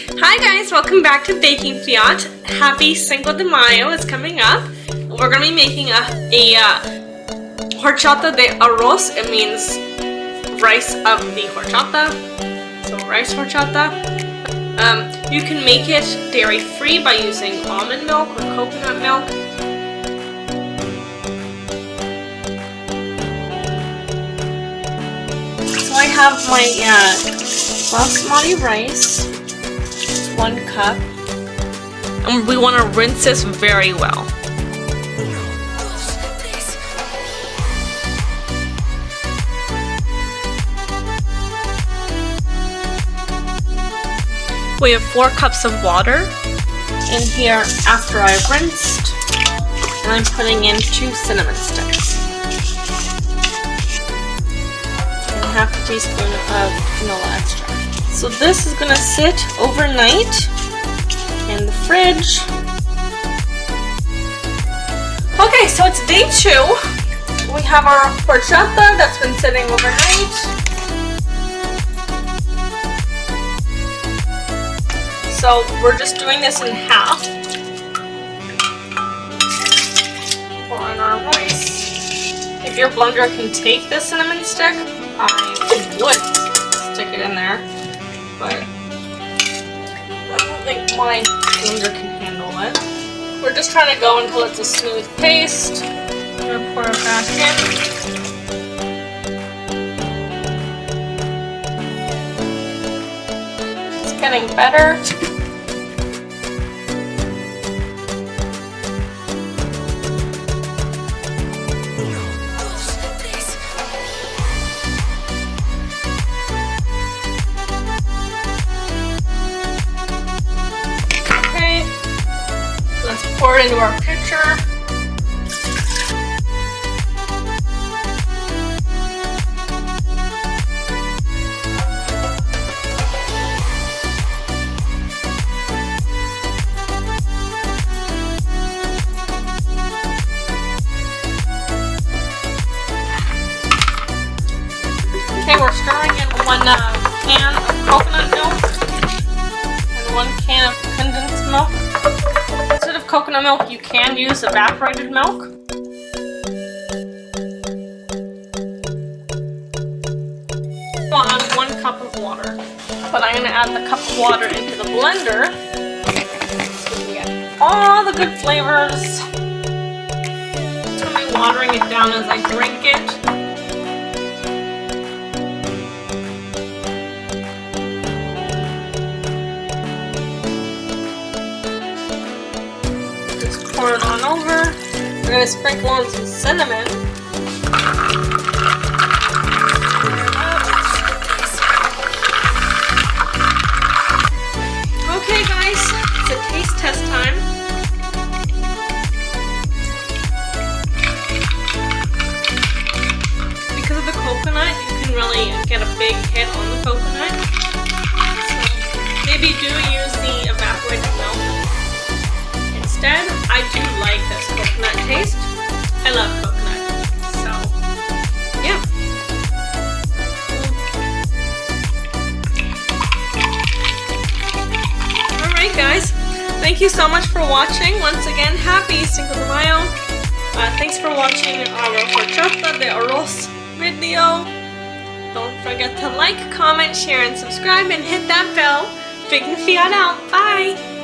Hi guys, welcome back to Baking Fiat. Happy Cinco de Mayo is coming up. We're going to be making a Horchata de Arroz. It means rice of the horchata. So rice horchata. You can make it dairy free by using almond milk or coconut milk. So I have my basmati rice. 1 cup, and we want to rinse this very well. We have 4 cups of water in here after I've rinsed, and I'm putting in 2 cinnamon sticks and half a teaspoon of vanilla extract. So this is going to sit overnight in the fridge. Okay, so it's day 2. We have our horchata that's been sitting overnight. So we're just doing this in half. Pour in our rice. If your blender can take the cinnamon stick, I would stick it in there. But I don't think my blender can handle it. We're just trying to go until it's a smooth paste. I'm going to pour it back in. It's getting better. Pour it into our pitcher. Okay, we're stirring in 1 can of coconut milk and 1 can of condensed milk. Instead of coconut milk, you can use evaporated milk. I'll add 1 cup of water. But I'm going to add the cup of water into the blender so we get all the good flavors. I'm going to be watering it down as I drink it. Pour it on over. We're going to sprinkle on some cinnamon. Okay guys, it's a taste test time. Because of the coconut, you can really get a big hit on the coconut. So maybe do use the evaporated milk. Instead, I do like this coconut taste. I love coconut. So, yeah. Alright guys, thank you so much for watching. Once again, happy Cinco de Mayo. Thanks for watching our Horchata de Arroz video. Don't forget to like, comment, share, and subscribe, and hit that bell. Baking Fiat out. Bye!